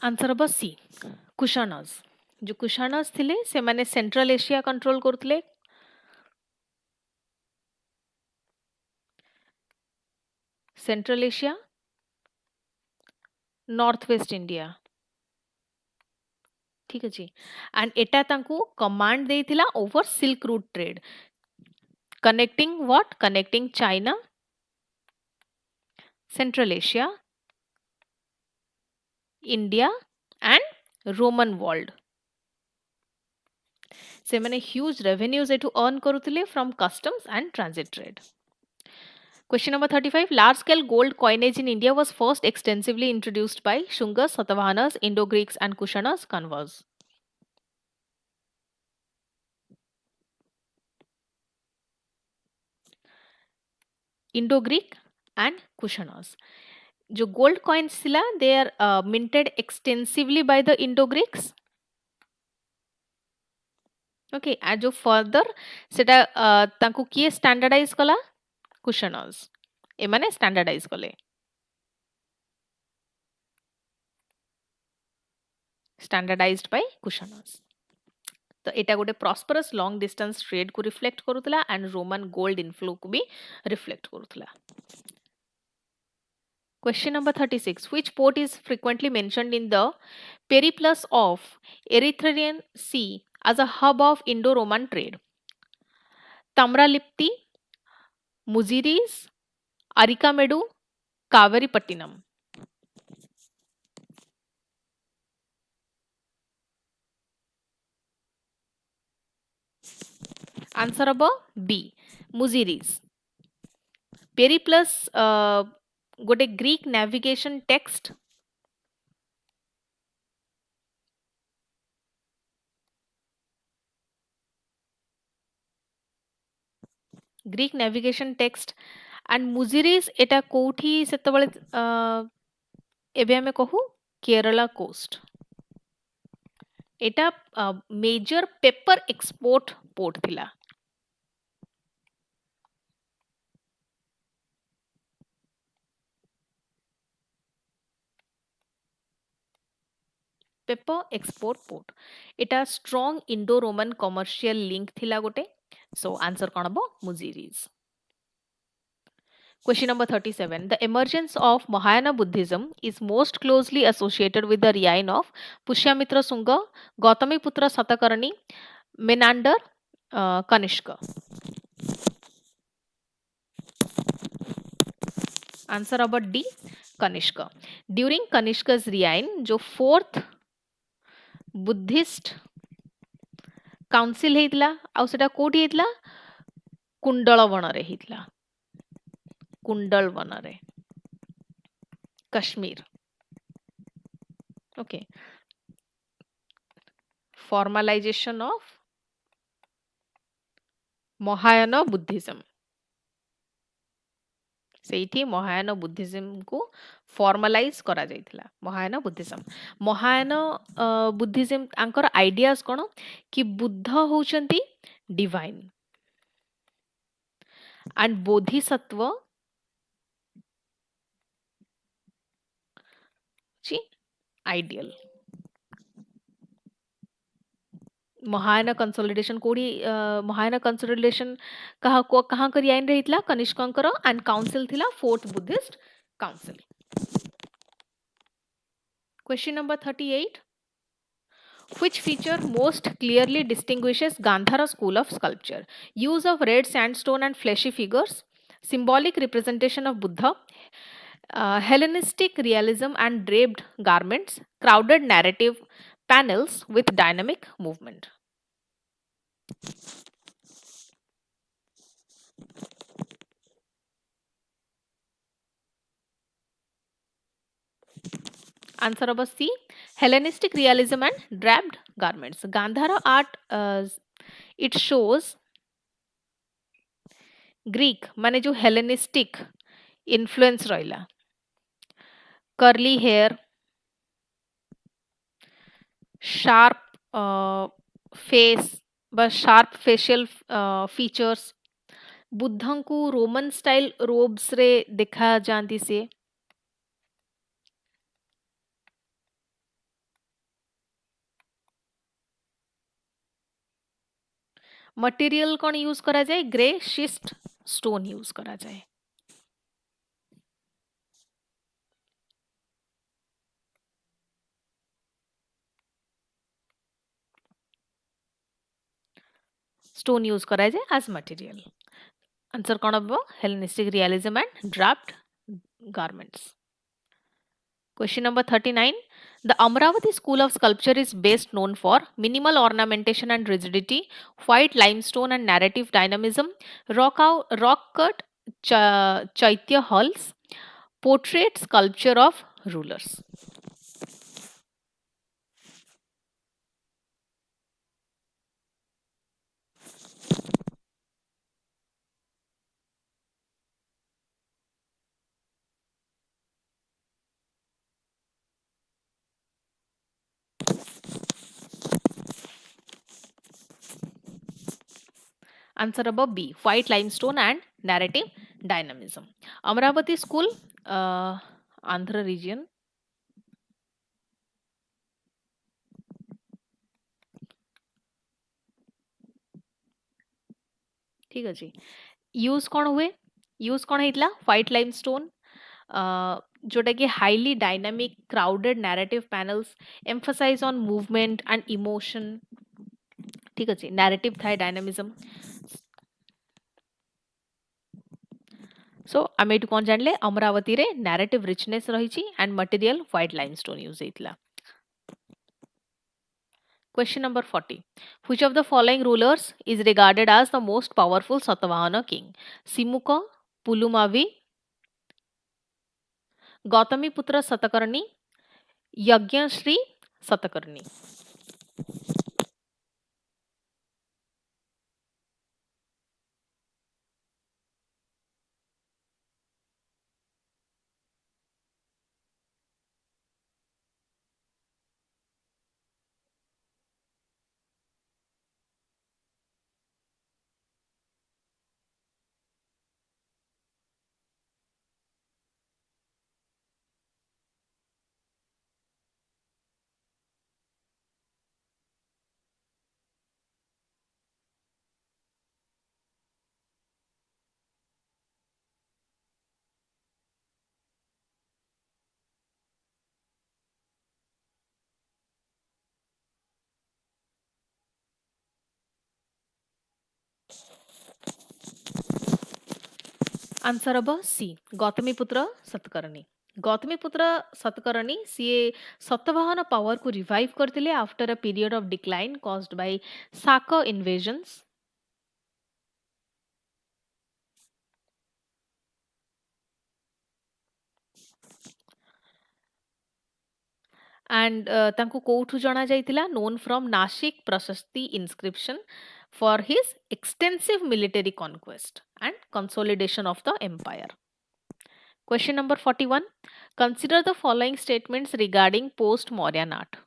Answer हम C Kushanas जो कुशानस थिले से माने Central Asia control करथले Central Asia north west India ठीक अछि and एटा तांको कमांड देथिला over silk route trade connecting what connecting China Central Asia India and Roman world से माने ह्यूज रेवेन्यूज एटू अर्न करूथिले from customs and transit trade Question number 35. Large-scale gold coinage in India was first extensively introduced by Shungas, Satavahanas, Indo-Greeks and Kushanas, Kanvas. Indo-Greek and Kushanas. जो gold coins थिला they are minted extensively by the Indo-Greeks. Okay, and जो further सेटा तांको किए standardize कला Kushanas. एमाने standardize कले. Standardized by Kushanas. तो एटा गोटे prosperous long distance trade को reflect करूतला and Roman gold inflow को भी reflect करूतला. Question number 36. Which port is frequently mentioned in the Periplus of Erythraean Sea as a hub of Indo-Roman trade? Tamralipti, Muziris, Arikamedu, Kavaripattinam. Answer number B. Muziris. Periplus गोटे Greek navigation text Greek navigation text and Muziris एटा कोठी सेतबळे एबे हमें कहू Kerala coast एटा major paper export port थिला paper export port एटा strong Indo Roman commercial link थिला गोटे so answer कोन हबो Muziris Question number 37. The emergence of Mahayana Buddhism is most closely associated with the reign of Pushyamitra Sunga, Gautamiputra Satakarni, Menander, Kanishka. Answer about D. Kanishka. During Kanishka's reign, जो fourth Buddhist council हेतला, आउ सेटा कोठी हेतला, कुंडलवनरे हेतला. कुंडलवनरे Kashmir okay formalization of Mahayana Buddhism सेठी Mahayana Buddhism को फॉर्मलाइज करा जायतिला महायान बुद्धिज्म आंकर आइडियाज कोन कि बुद्ध होचंती divine and bodhisattva ideal Mahayana consolidation कोडी महायान कंसोलिडेशन कहाँ करी आइन रहितला कनिष्कंकर एंड काउंसिल थिला fourth Buddhist council question number 38 which feature most clearly distinguishes Gandhara school of sculpture use of red sandstone and fleshy figures symbolic representation of Buddha Hellenistic realism and draped garments, crowded narrative panels with dynamic movement. Answer number C, Hellenistic realism and draped garments. Gandhara art, it shows Greek ମାନେ जो Hellenistic influence ରହିଲା, curly hair, sharp face ବା sharp facial features, ବୁଦ୍ଧଙ୍କୁ Roman style robes ରେ ଦେଖା ଯାଆନ୍ତି ସେ। Material कौन यूज करा जाए, ग्रे शिस्ट स्टोन यूज करा जाए। स्टोन यूज करा जाए एज मटेरियल। आंसर कौन हम, Hellenistic realism and draft garments. Question number 39. The Amravati school of sculpture is best known for minimal ornamentation and rigidity, white limestone and narrative dynamism, rock cut chaitya halls, portrait sculpture of rulers. Answer above B, white limestone and narrative dynamism. Amravati school, Andhra region. ठीक अच्छे use कौन हुए, use कौन है white limestone, जोटा कि highly dynamic crowded narrative panels emphasise on movement and emotion. ठीक अच्छे नैरेटिव थाए डायनामिज्म। सो आम ये कौन जानले, अमरावती रे नैरेटिव रिचनेस रही and material white limestone use होइतला। Question number 40. Which of the following rulers is regarded as the most powerful Satavahana king? Simuka, Pulumavi, Gautamiputra Satakarni, Yajnashri Satakarni. Answer अब C, Gautamiputra Satakarni. Gautamiputra Satakarni सीए Satavahana power को revive करते after a period of decline caused by Saka invasions. And तांको कोठु जाना जाइतिला, known from Nashik Prashasti inscription for his extensive military conquest and consolidation of the empire. Question number 41. Consider the following statements regarding post-Mauryan art.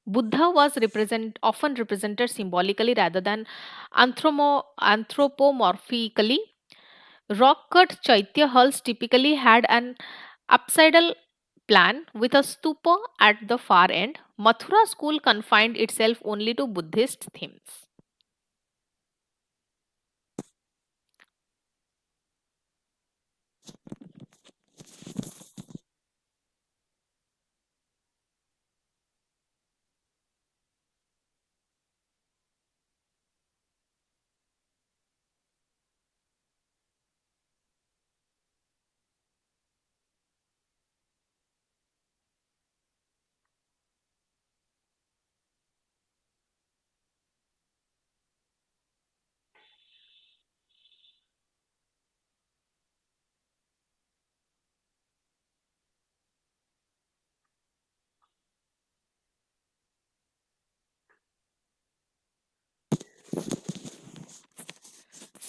Buddha was often represented symbolically rather than anthropomorphically. Rock-cut Chaitya halls typically had an apsidal plan with a stupa at the far end. Mathura school confined itself only to Buddhist themes.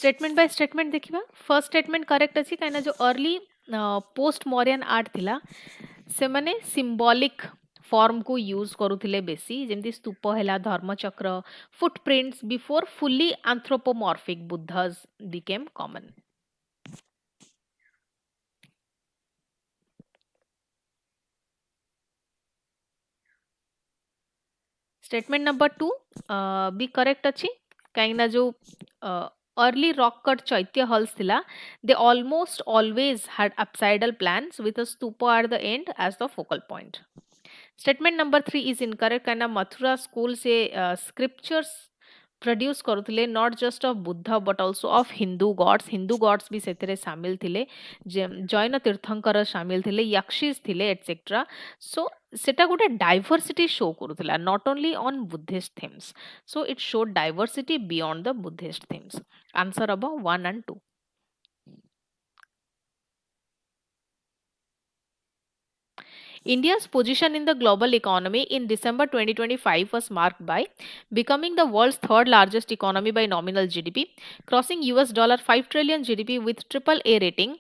Statement by statement देखिबा first statement correct अछि काइना जो early post Mauryan art थिला से माने symbolic form को use करूथिले बेसी जेमति स्तूप हैला dharmachakra footprints before fully anthropomorphic Buddhas became common. Statement number 2 भी करेक्ट अच्छी कहीं जो early rock cut chaitya halls थिला they almost always had apsidal plans with a stupa at the end as the focal point. Statement number 3 is incorrect कहना Mathura school से sculptures produce करुले not just of Buddha but also of Hindu God's भी से सामिल थिले जैन तीर्थंकर सामिल थिले यक्षिस थिले एटसेट्रा. सो सेटा गोटे डाइवर्सिटी शो करुला not only on Buddhist themes so it show diversity beyond the Buddhist themes. Answer अब 1 and 2. India's position in the global economy in December 2025 was marked by becoming the world's third largest economy by nominal GDP, crossing $5 trillion GDP with triple A rating,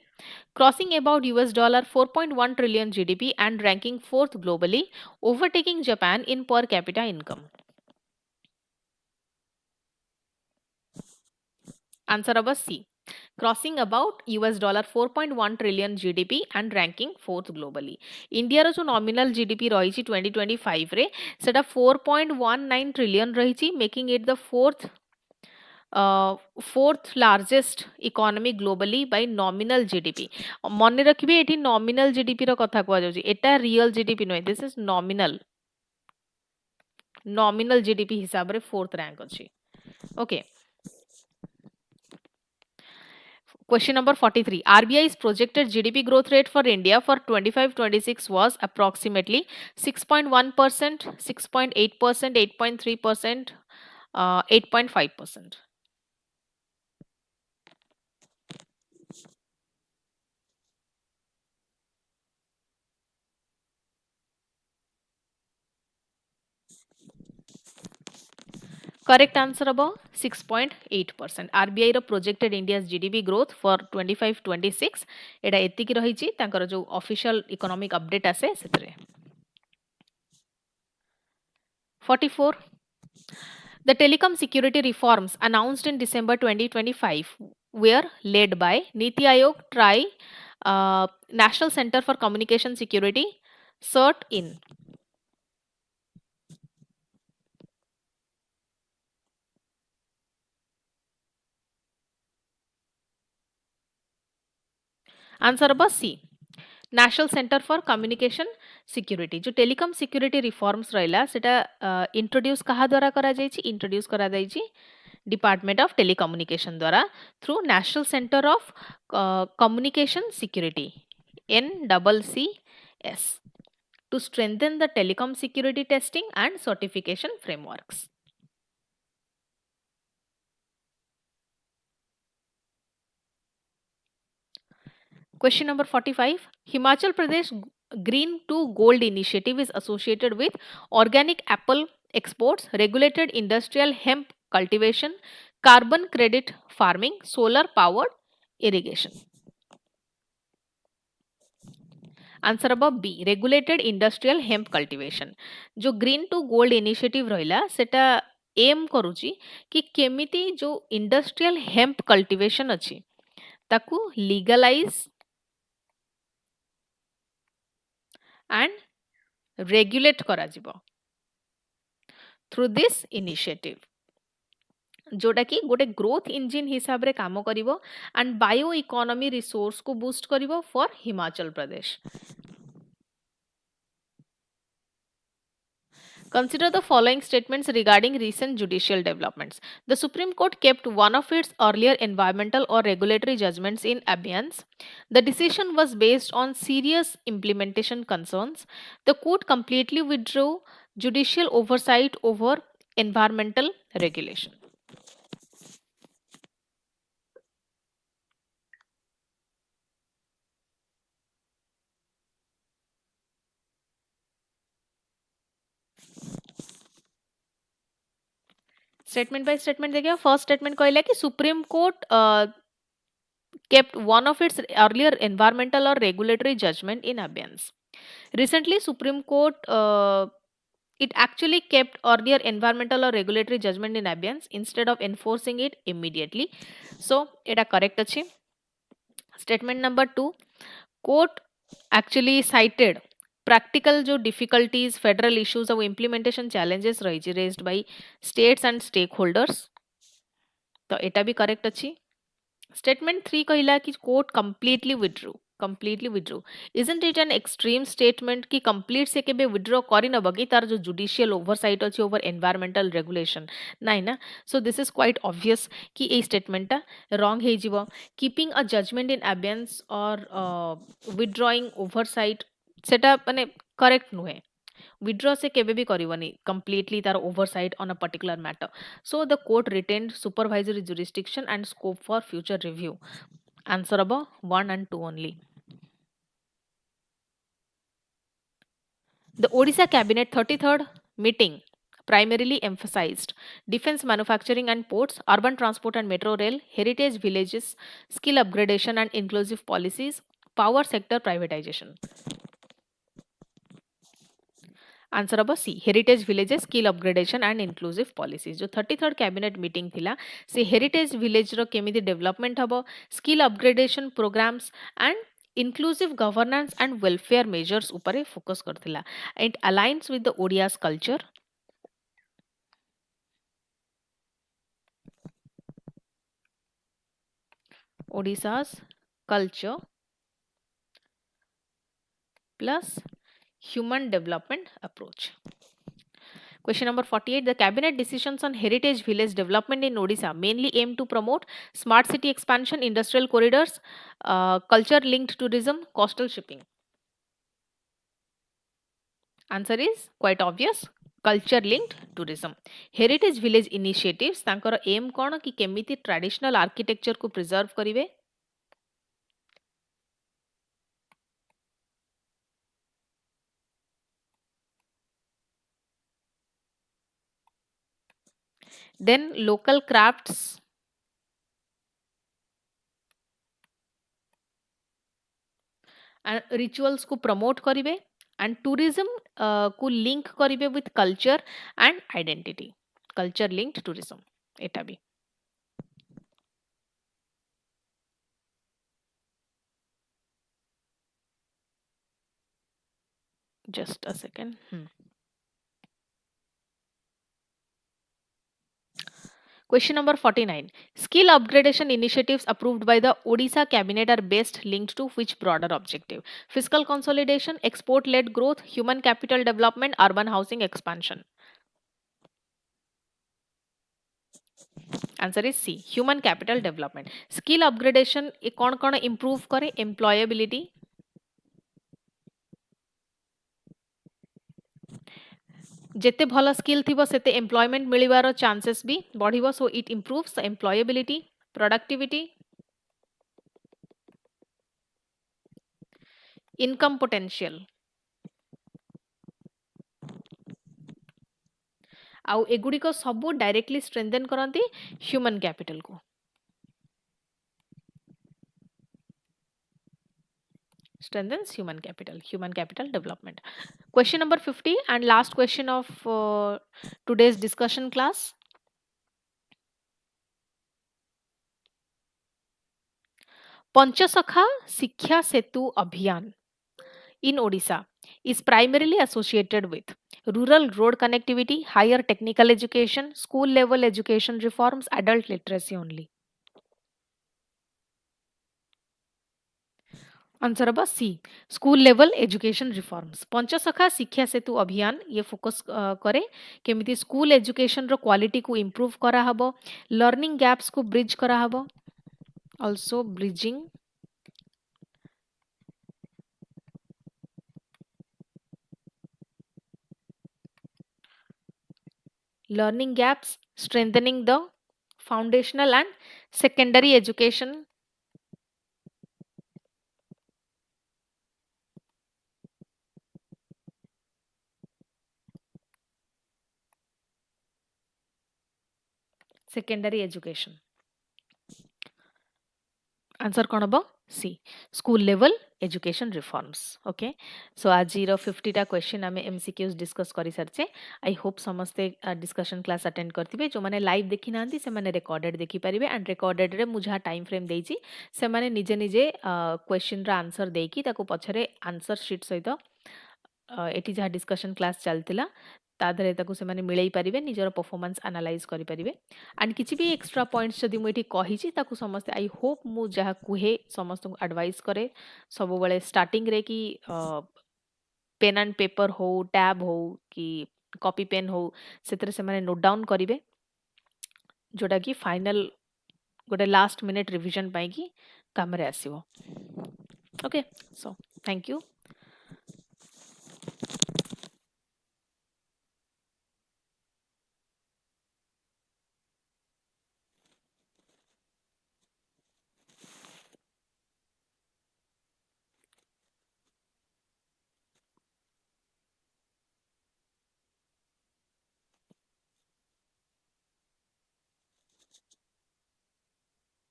crossing about $4.1 trillion GDP and ranking fourth globally, overtaking Japan in per capita income. Answer number C. Crossing about $4.1 trillion GDP and ranking fourth globally. India रो जो nominal GDP रही 2025 रे सेटा 4.19 trillion रही making it the fourth largest economy globally by nominal GDP. मने रखिबे एठी nominal GDP रो कथा कहवा जाउची एटा real GDP नय this is nominal GDP हिसाब रे fourth rank अछि. Okay. Question number 43. RBI's projected GDP growth rate for India for 25-26 was approximately 6.1%, 6.8%, 8.3%, 8.5%. Correct answer about 6.8%. RBI row projected India's GDP growth for 25-26 एटा एतिकी रहिछि तांकर जो official economic update आसे सेतरे. 44. The telecom security reforms announced in December 2025 were led by Niti Aayog, TRAI, National Center for Communication Security, CERT in. Answer अब C National Centre for Communication Security जो telecom security reforms रहिला सेटा introduce कहा द्वारा करा जायछि introduce करा जायछि डिपार्टमेंट ऑफ टेलीकम्युनिकेशन द्वारा through National Centre of Communication Security NCCS to strengthen the telecom security testing and certification frameworks. Question number 45. Himachal Pradesh Green to Gold initiative is associated with organic apple exports, regulated industrial hemp cultivation, carbon credit farming, solar powered irrigation. Answer अब B regulated industrial hemp cultivation जो green to gold initiative रहिला सेटा M करूची कि केमिति जो industrial hemp cultivation अछि ताकू लीगलाइज एंड रेगुलेट करा जिवो थ्रू दिस इनिशिएटिव जोटा कि गोटे ग्रोथ इंजिन हिसाब रे काम करिवो एंड बायो इकोनॉमी रिसोर्स को बूस्ट करिवो for Himachal Pradesh. Consider the following statements regarding recent judicial developments. The Supreme Court kept one of its earlier environmental or regulatory judgments in abeyance. The decision was based on serious implementation concerns. The court completely withdrew judicial oversight over environmental regulation. Statement by statement देखिए first statement कहला कि supreme court kept one of its earlier environmental or regulatory judgment in abeyance. Recently, Supreme Court it actually kept earlier environmental or regulatory judgment in abeyance instead of enforcing it immediately. So, এটা correct আছে. Statement number 2, court actually cited practical जो difficulties, federal issues और implementation challenges raised by states and stakeholders. तो एटा भी correct अछि. Statement 3 कहला कि court completely withdrew. Isn't it an extreme statement कि complete से केबे withdraw करि न बगी तार जो judicial oversight अछि over environmental regulation नहीं ना. So this is quite obvious कि ए statement टा wrong हे जिवो. Keeping a judgment in abeyance or withdrawing oversight सेटा माने correct नुहे. Withdraw से केबे भी करिवनी completely तार oversight on a particular matter. So the court retained supervisory jurisdiction and scope for future review. Answer above 1 and 2 only. The Odisha Cabinet 33rd meeting primarily emphasized defense manufacturing and ports, urban transport and metro rail, heritage villages, skill upgradation and inclusive policies, power sector privatization. Answer हम C heritage villages skill upgradation and inclusive policies जो 33rd cabinet meeting थिला से heritage village रो केमिति development हबो skill upgradation programmes and inclusive governance and welfare measures upare focus करथिला. It aligns with the Odia's culture. Odisha's culture plus human development approach. Question number 48. The cabinet decisions on heritage village development in Odisha mainly aim to promote smart city expansion, industrial corridors, culture linked tourism, coastal shipping. Answer is quite obvious. Culture linked tourism. Heritage village initiatives तांकर aim कौन कि केमिति traditional architecture को preserve करिवे. Then local crafts and rituals को promote करिवे and tourism को link करिवे with culture and identity. Culture linked tourism. एटा भी. Just a second. Question number 49. Skill upgradation initiatives approved by the Odisha cabinet are best linked to which broader objective? Fiscal consolidation, export led growth, human capital development, urban housing expansion. Answer is C. Human capital development. Skill upgradation कौन improve करे? Employability. जेते भल skill थिबो सेते employment मिलिबार chances भी बढ़िबो. So it improves employability, productivity, income potential. आउ एगुड़िक सबू डायरेक्टली स्ट्रेंथेन करती ह्यूमन कैपिटल को. Strengthens human capital development. Question number 50 and last question of today's discussion class. Panchasakha Shiksha Setu Abhiyan in Odisha is primarily associated with rural road connectivity, higher technical education, school level education reforms, adult literacy only. Answer होगा सी school level education reforms. Panchasakha शिक्षा सेतु अभियान ये focus करे केमिति school education रो quality को improve करा हबो, learning gaps को ब्रिज करा हबो, also bridging learning gaps, strengthening the foundational and secondary education. Secondary education answer कौन हम C school level education reforms okay so आज 50टा क्वेश्चन आम एमसीक्यूज डिस्कस कर सारी आई होप समस्ते डिस्कशन क्लास अटेंड करते जो मैंने लाइव देखी ना से मैंने रिकॉर्डेड देखिपारे एंड रिकॉर्डेड रे मुझे टाइम फ्रेम देती से मैंने निजे निजे क्वेश्चन आंसर देकी पछरे आंसर शीट सहित एटी जहाँ डिस्कशन क्लास चलता ताधरे से मैंने मिलई पारे निजर परफॉर्मेंस एनालाइज करें एंड किसी भी एक्स्ट्रा पॉइंट्स जदि मुझे कही समस्ते आई होप मु जहाँ कहे समस्त को एडवाइस करे सब बेले स्टार्टिंग रे कि पेन एंड पेपर हो टैब हो कि कॉपी पेन हो से मैंने नोट डाउन करेंगे जोटा कि फाइनल गोटे लास्ट मिनिट रिविजन पाई कि काम रे आसीबो ओके सो थैंक यू